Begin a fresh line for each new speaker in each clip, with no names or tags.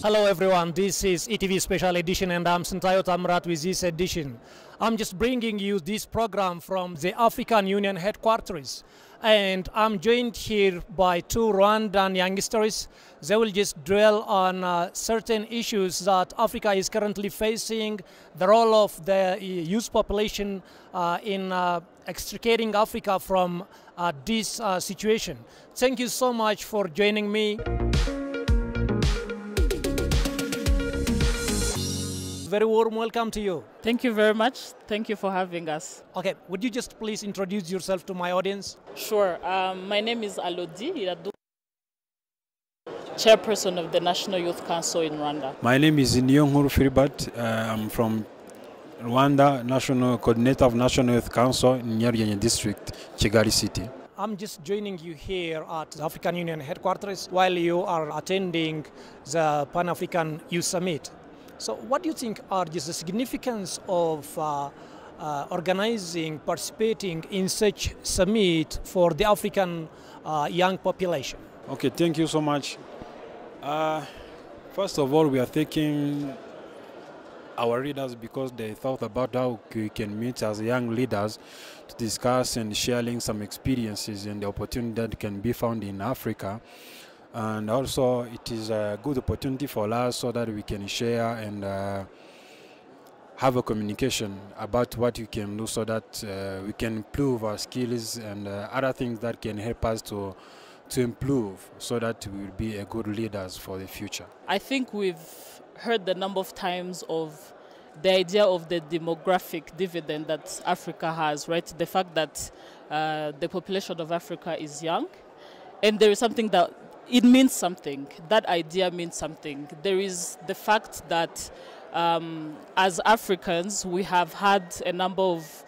Hello everyone, this is ETV Special Edition and I'm Sintayo Tamrat with this edition. I'm just bringing you this program from the African Union headquarters, and I'm joined here by two Rwandan youngsters. They will just dwell on certain issues that Africa is currently facing, the role of the youth population in extricating Africa from this situation. Thank you so much for joining me. Very warm welcome to you.
Thank you very much. Thank you for having us.
Okay, would you just please introduce yourself to my audience?
Sure. My name is Alodi Iradu, chairperson of the National Youth Council in Rwanda.
My name is Nyonguru Filibat. I'm from Rwanda, National Coordinator of National Youth Council in Nyarugenge District, Kigali City.
I'm just joining you here at the African Union headquarters while you are attending the Pan-African Youth Summit. So what do you think are just the significance of organizing, participating in such summit for the African young population?
Okay, thank you so much. First of all, we are thanking our leaders because they thought about how we can meet as young leaders to discuss and sharing some experiences and the opportunity that can be found in Africa. And also it is a good opportunity for us so that we can share and have a communication about what we can do so that we can improve our skills and other things that can help us to improve so that we will be a good leaders for the future.
I think we've heard the number of times of the idea of the demographic dividend that Africa has, right? The fact that the population of Africa is young, and there is something that it means something. That idea means something. There is the fact that as Africans, we have had a number of,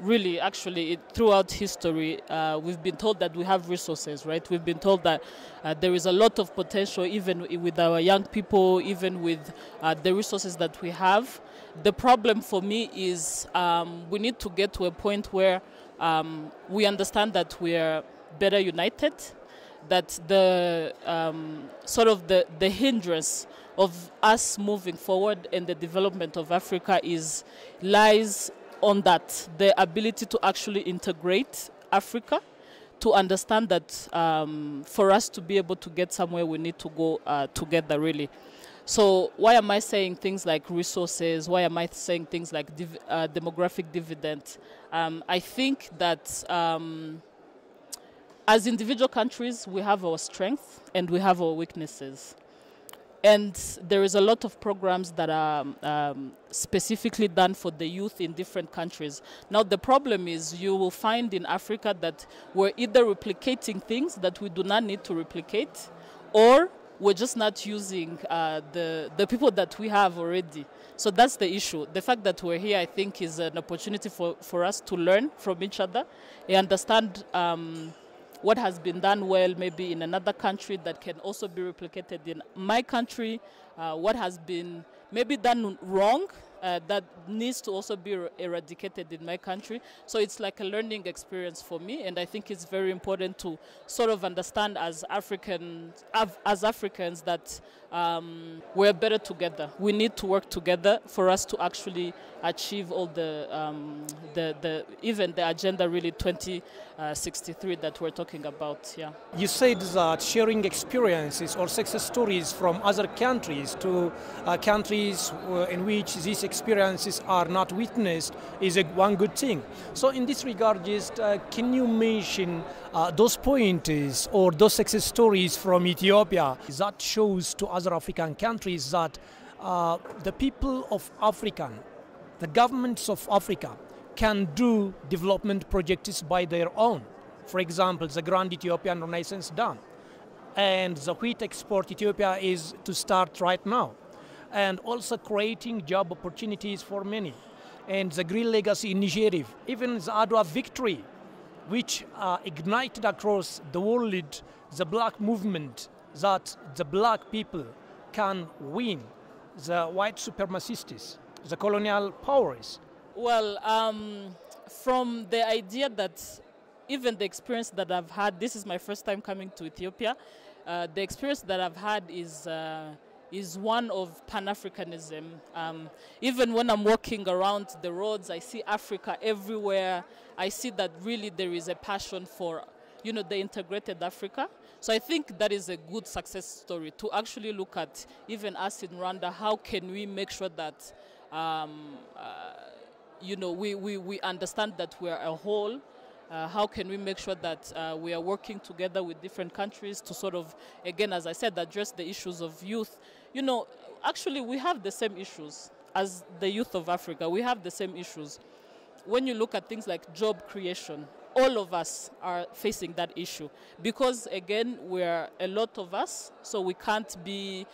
really, actually, throughout history, we've been told that we have resources, right? We've been told that there is a lot of potential, even with our young people, even with the resources that we have. The problem for me is we need to get to a point where we understand that we are better united, that the sort of the hindrance of us moving forward and the development of Africa lies on that, the ability to actually integrate Africa, to understand that for us to be able to get somewhere, we need to go together, really. So why am I saying things like resources? Why am I saying things like demographic dividend? I think that as individual countries, we have our strengths and we have our weaknesses. And there is a lot of programs that are specifically done for the youth in different countries. Now, the problem is you will find in Africa that we're either replicating things that we do not need to replicate, or we're just not using the people that we have already. So that's the issue. The fact that we're here, I think, is an opportunity for us to learn from each other and understand what has been done well maybe in another country that can also be replicated in my country, what has been maybe done wrong that needs to also be eradicated in my country. So it's like a learning experience for me, and I think it's very important to sort of understand as Africans that we're better together. We need to work together for us to actually achieve all even the agenda really 2063 that we're talking about. Yeah.
You said that sharing experiences or success stories from other countries to countries in which these experiences are not witnessed is one good thing. So in this regard, just can you mention those pointers or those success stories from Ethiopia that shows to other African countries that the people of Africa, the governments of Africa, can do development projects by their own. For example, the Grand Ethiopian Renaissance Dam and the wheat export Ethiopia is to start right now, and also creating job opportunities for many, and the Green Legacy Initiative, even the Adwa victory, which ignited across the world the black movement, that the black people can win the white supremacists, the colonial powers.
Well, from the idea that even the experience that I've had, this is my first time coming to Ethiopia, the experience that I've had is is one of Pan-Africanism. Even when I'm walking around the roads, I see Africa everywhere. I see that really there is a passion for, the integrated Africa. So I think that is a good success story to actually look at, even us in Rwanda, how can we make sure that, we understand that we are a whole. How can we make sure that we are working together with different countries to sort of, again, as I said, address the issues of youth. Actually, we have the same issues as the youth of Africa. We have the same issues. When you look at things like job creation, all of us are facing that issue because, again, we're a lot of us, so we can't be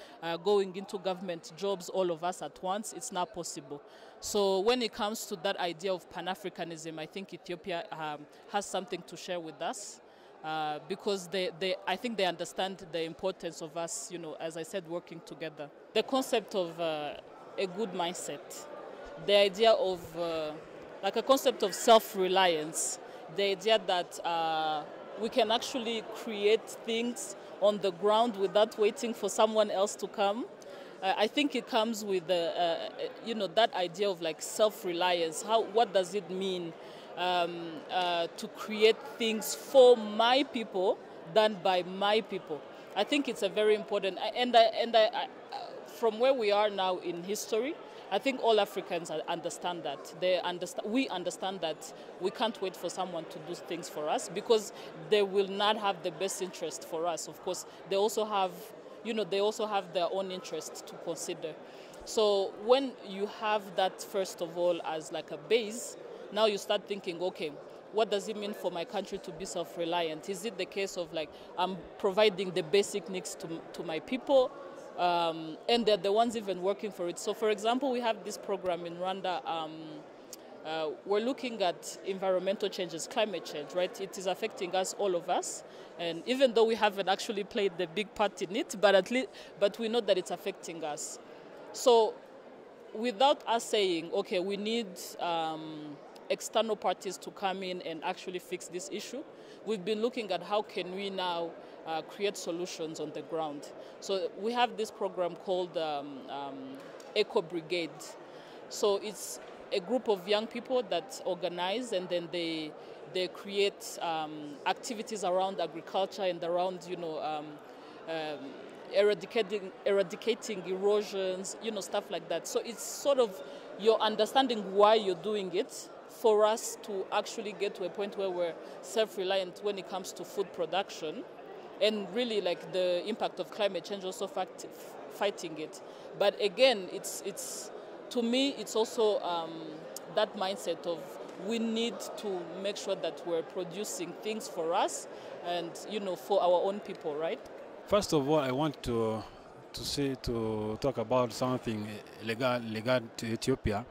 going into government jobs, all of us at once. It's not possible. So when it comes to that idea of Pan-Africanism, I think Ethiopia has something to share with us because I think they understand the importance of us, as I said, working together. The concept of a good mindset, the idea of like a concept of self-reliance, the idea that we can actually create things on the ground without waiting for someone else to come. I think it comes with that idea of like self-reliance. What does it mean to create things for my people done by my people? I think it's a very important. And from where we are now in history, I think all Africans understand that. We understand that we can't wait for someone to do things for us because they will not have the best interest for us. Of course, they also have their own interests to consider. So when you have that, first of all, as like a base, now you start thinking, okay, what does it mean for my country to be self-reliant? Is it the case of like I'm providing the basic needs to my people? And they're the ones even working for it. So, for example, we have this program in Rwanda. We're looking at environmental changes, climate change, right? It is affecting us, all of us. And even though we haven't actually played the big part in it, but we know that it's affecting us. So without us saying, okay, we need external parties to come in and actually fix this issue, we've been looking at how can we now create solutions on the ground. So we have this program called Eco Brigade. So it's a group of young people that organize, and then they create activities around agriculture and around eradicating erosions, stuff like that. So it's sort of you're understanding why you're doing it for us to actually get to a point where we're self-reliant when it comes to food production, and really like the impact of climate change also fighting it. But again, it's to me, it's also that mindset of we need to make sure that we're producing things for us and, for our own people, right?
First of all, I want to talk about something legal to Ethiopia.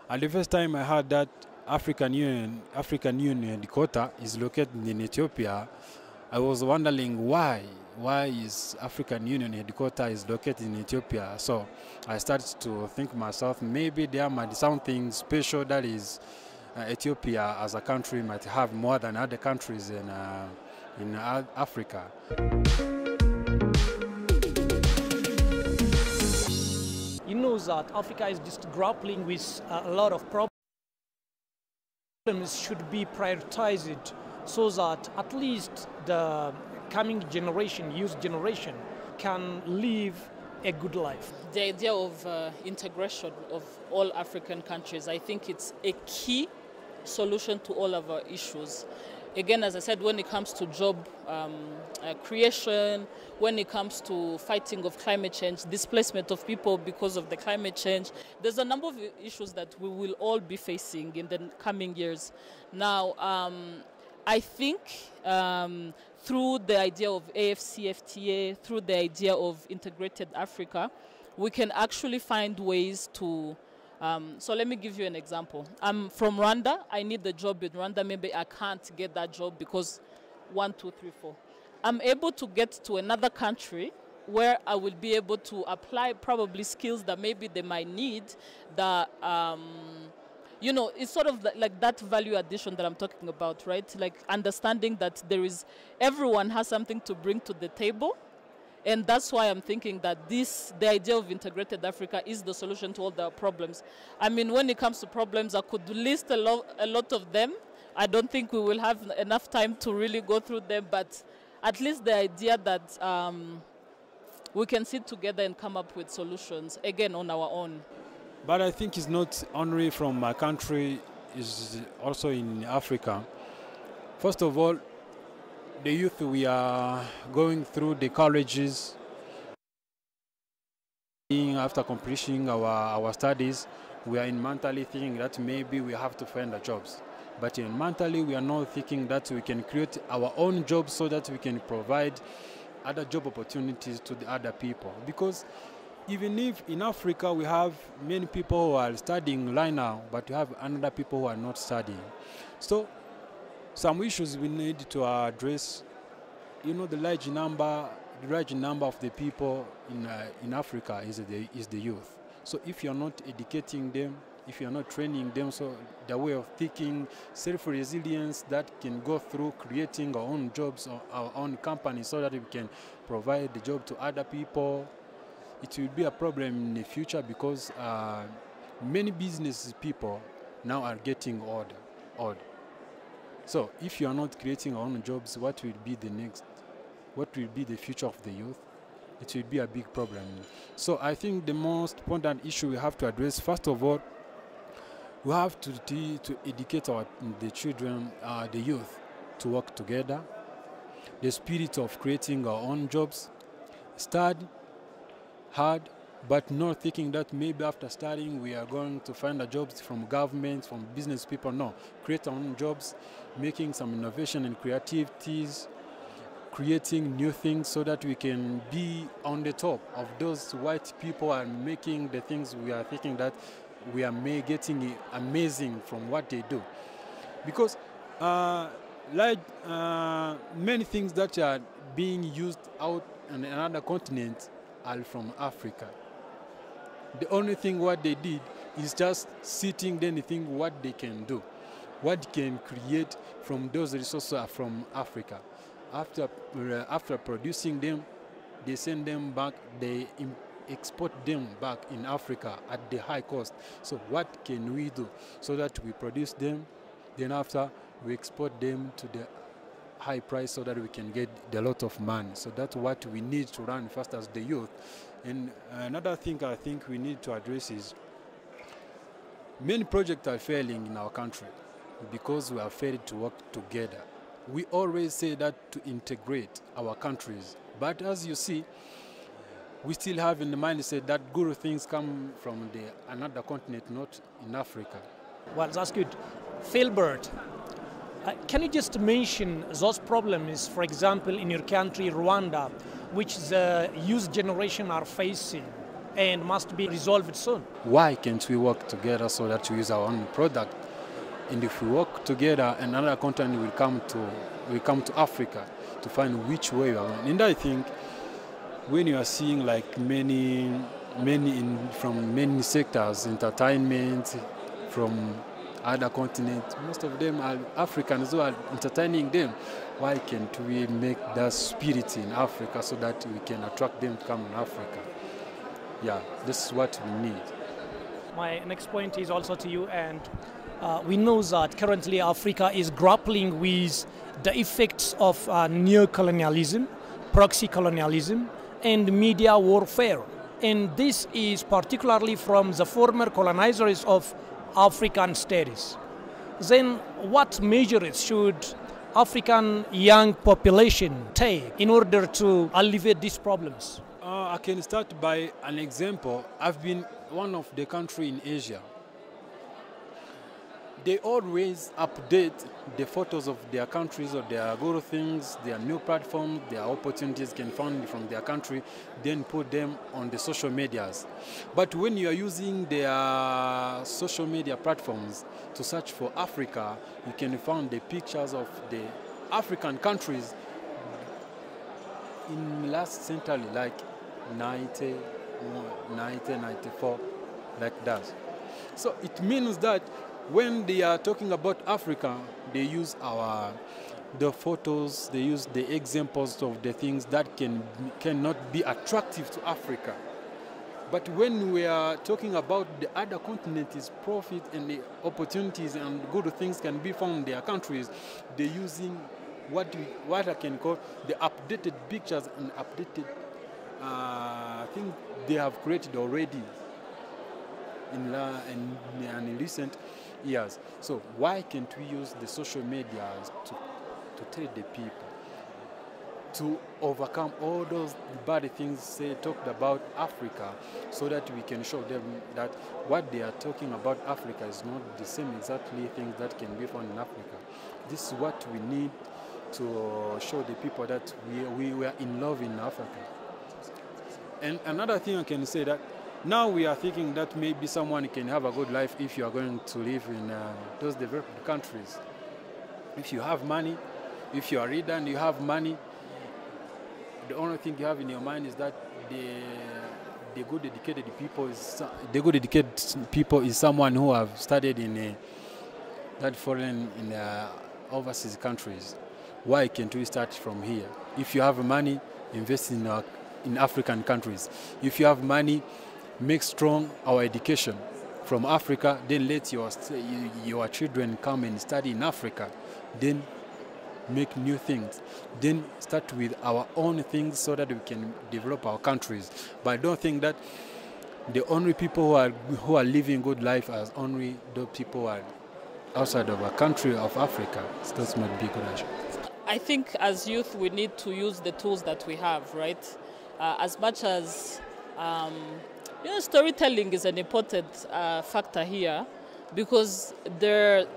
And the first time I heard that African Union headquarters is located in Ethiopia, I was wondering why is African Union headquarters is located in Ethiopia. So I started to think myself, maybe there might be something special that is Ethiopia as a country might have more than other countries in Africa.
You know that Africa is just grappling with a lot of problems should be prioritized so that at least the coming generation, youth generation, can live a good life.
The idea of integration of all African countries, I think it's a key solution to all of our issues. Again, as I said, when it comes to job creation, when it comes to fighting of climate change, displacement of people because of the climate change, there's a number of issues that we will all be facing in the coming years. Now, I think through the idea of AFCFTA, through the idea of integrated Africa, we can actually find ways to so let me give you an example. I'm from Rwanda. I need the job in Rwanda. Maybe I can't get that job because 1, 2, 3, 4. I'm able to get to another country where I will be able to apply probably skills that maybe they might need that, it's sort of like that value addition that I'm talking about, right? Like understanding that everyone has something to bring to the table. And that's why I'm thinking that the idea of integrated Africa is the solution to all the problems. I mean, when it comes to problems, I could list a lot of them. I don't think we will have enough time to really go through them, but at least the idea that we can sit together and come up with solutions, again, on our own.
But I think it's not only from my country, it's also in Africa. First of all, the youth, we are going through the colleges. After completing our studies, we are in mentally thinking that maybe we have to find the jobs. But in mentally, we are not thinking that we can create our own jobs so that we can provide other job opportunities to the other people. Because even if in Africa we have many people who are studying right now, but we have other people who are not studying. So some issues we need to address. You know, the large number of the people in Africa is the youth. So if you're not educating them, if you're not training them, so the way of thinking, self-resilience that can go through creating our own jobs or our own companies so that we can provide the job to other people, it will be a problem in the future because many business people now are getting old. So if you are not creating our own jobs, what will be the future of the youth? It will be a big problem. So I think the most important issue we have to address, first of all, we have to educate the children, the youth, to work together. The spirit of creating our own jobs, study hard, but not thinking that maybe after studying we are going to find the jobs from government, from business people. No, create our own jobs, making some innovation and creativities, creating new things so that we can be on the top of those white people are making the things we are thinking that we are getting amazing from what they do. Because many things that are being used out on another continent are from Africa. The only thing what they did is just sitting there and think what they can do, what they can create from those resources are from Africa. After producing them, they send them back, they export them back in Africa at the high cost. So what can we do so that we produce them, then after we export them to the high price so that we can get a lot of money. So that's what we need to run first as the youth. And another thing I think we need to address is many projects are failing in our country because we are failed to work together. We always say that to integrate our countries, but as you see, we still have in the mindset that good things come from another continent, not in Africa.
Well, that's good. Philbert, can you just mention those problems, for example, in your country, Rwanda, which the youth generation are facing and must be resolved soon?
Why can't we work together so that we use our own product? And if we work together, another continent will come to Africa to find which way we are going. And I think when you are seeing like from many sectors, entertainment, from other continents, most of them are Africans who are entertaining them. Why can't we make that spirit in Africa so that we can attract them to come in Africa? Yeah, this is what we need.
My next point is also to you, and we know that currently Africa is grappling with the effects of neo-colonialism, proxy colonialism, and media warfare. And this is particularly from the former colonizers of African states. Then what measures should African young population take in order to alleviate these problems?
I can start by an example. I've been one of the countries in Asia. They always update the photos of their countries or their good things, their new platforms, their opportunities can find from their country, then put them on the social medias. But when you are using their social media platforms to search for Africa, you can find the pictures of the African countries in last century, like 90, 94, like that. So it means that when they are talking about Africa, they use our the photos, they use the examples of the things that cannot be attractive to Africa. But when we are talking about the other continents, profit and the opportunities and good things can be found in their countries, they're using what I can call the updated pictures and updated things they have created already in recent years. So why can't we use the social media to tell the people to overcome all those bad things talked about Africa, so that we can show them that what they are talking about Africa is not the same exactly things that can be found in Africa. This is what we need to show the people, that we are in love in Africa. And another thing I can say, that now we are thinking that maybe someone can have a good life if you are going to live in those developed countries. If you have money, if you are a reader and you have money, the only thing you have in your mind is that the good educated people is someone who have studied in overseas countries. Why can't we start from here? If you have money, invest in African countries. If you have money, make strong our education from Africa. Then let your children come and study in Africa. Then make new things. Then start with our own things so that we can develop our countries. But I don't think that the only people who are living good life are only those people who are outside of a country of Africa. So that's my big question.
I think as youth we need to use the tools that we have, right? As much as storytelling is an important factor here, because as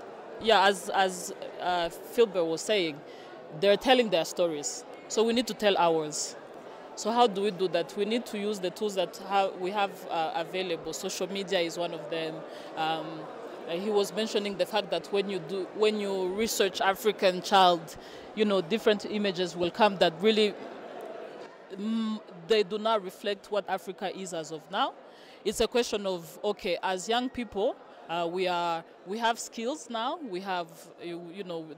Philbert was saying, they're telling their stories. So we need to tell ours. So how do we do that? We need to use the tools that we have available. Social media is one of them. He was mentioning the fact that when you research African child, different images will come that really they do not reflect what Africa is as of now. It's a question of, okay, as young people, we have skills now. We have,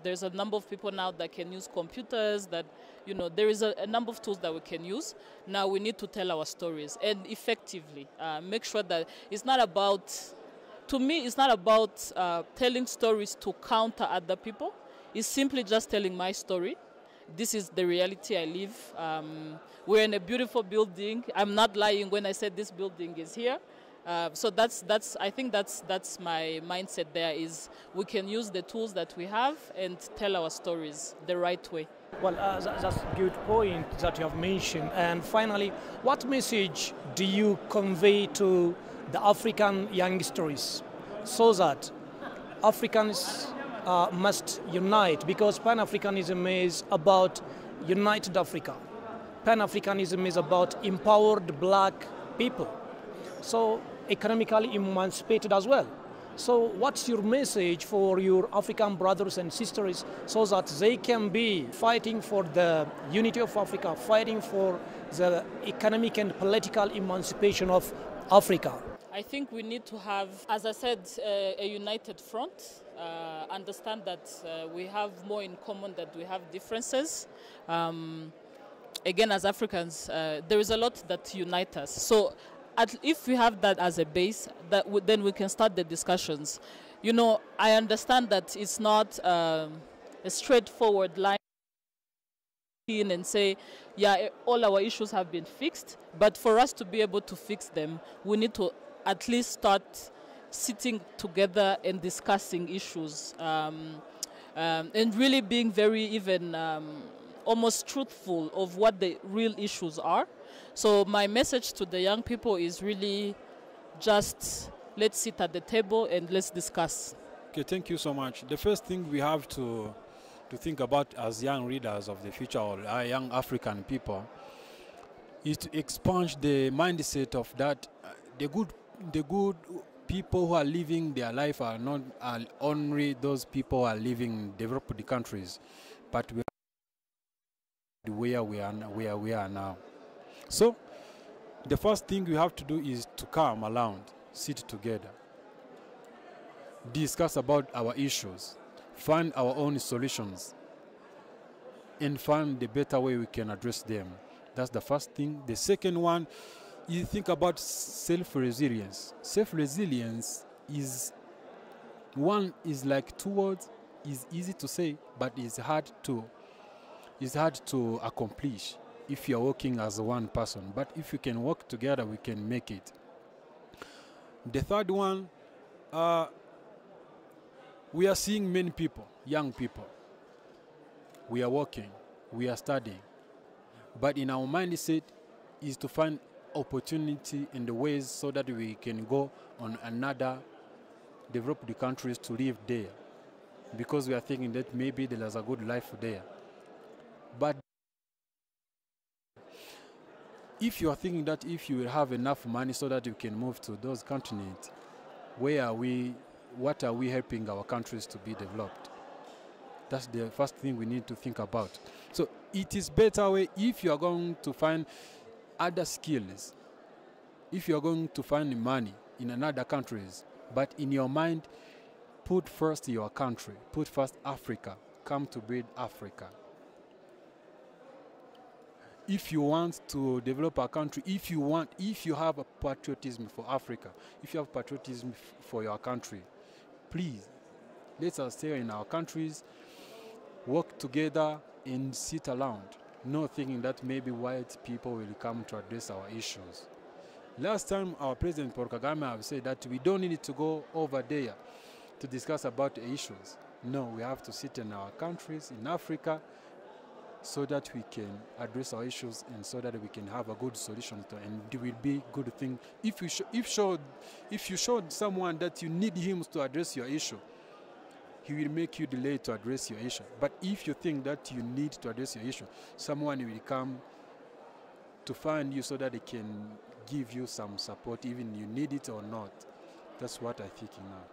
there's a number of people now that can use computers, that, there is a number of tools that we can use. Now we need to tell our stories, and effectively make sure that it's not about, to me, it's not about telling stories to counter other people. It's simply just telling my story. This is the reality I live. We're in a beautiful building. I'm not lying when I said this building is here. So I think that's my mindset there, is we can use the tools that we have and tell our stories the right way.
Well, that's a good point that you have mentioned. And finally, what message do you convey to the African youngsters so that Africans must unite? Because Pan-Africanism is about united Africa. Pan-Africanism is about empowered black people. So economically emancipated as well. So what's your message for your African brothers and sisters so that they can be fighting for the unity of Africa, fighting for the economic and political emancipation of Africa?
I think we need to have, as I said, a united front. Understand that we have more in common than we have differences. Again, as Africans, there is a lot that unites us. So if we have that as a base, then we can start the discussions. I understand that it's not a straightforward line and say, yeah, all our issues have been fixed. But for us to be able to fix them, we need to at least start sitting together and discussing issues, and really being very even almost truthful of what the real issues are. So my message to the young people is really just let's sit at the table and let's discuss.
Okay, thank you so much. The first thing we have to think about as young readers of the future, or our young African people, is to expunge the mindset of that the good people who are living their life are not only those people who are living in developed countries, but where we are now. So the first thing we have to do is to come around, sit together, discuss about our issues, find our own solutions, and find the better way we can address them. That's the first thing. The second one, you think about self-resilience. Self-resilience is like two words, is easy to say, but it's hard to accomplish if you're working as one person. But if you can work together, we can make it. The third one, we are seeing many people, young people. We are working, we are studying. But in our mindset is to find opportunity in the ways so that we can go on another developed countries to live there. Because we are thinking that maybe there is a good life there. But if you are thinking that if you will have enough money so that you can move to those continents, what are we helping our countries to be developed? That's the first thing we need to think about. So it is better way if you are going to find other skills, if you are going to find money in another countries, but in your mind, put first your country, put first Africa, come to build Africa. If you want to develop a country, if you have a patriotism for Africa, if you have patriotism for your country, please, let us stay in our countries, work together and sit around, not thinking that maybe white people will come to address our issues. Last time our President Paul Kagame have said that we don't need to go over there to discuss about the issues. No, we have to sit in our countries, in Africa, so that we can address our issues and so that we can have a good solution to, and it will be a good thing. If you showed someone that you need him to address your issue, he will make you delay to address your issue. But if you think that you need to address your issue, someone will come to find you so that they can give you some support, even you need it or not. That's what I'm thinking now.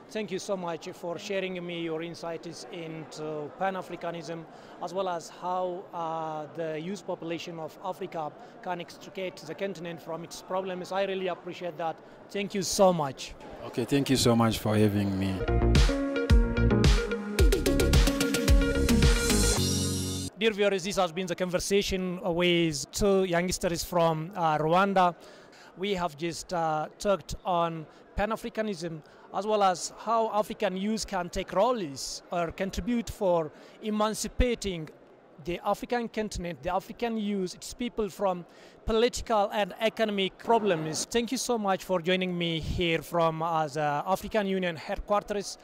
Thank you so much for sharing me your insights into Pan-Africanism, as well as how the youth population of Africa can extricate the continent from its problems. I really appreciate that. Thank you so much.
Okay, thank you so much for having me.
Dear viewers, this has been the conversation with two youngsters from Rwanda. We have just talked on Pan-Africanism, as well as how African youth can take roles or contribute for emancipating the African continent, the African youth, its people from political and economic problems. Thank you so much for joining me here from the African Union headquarters.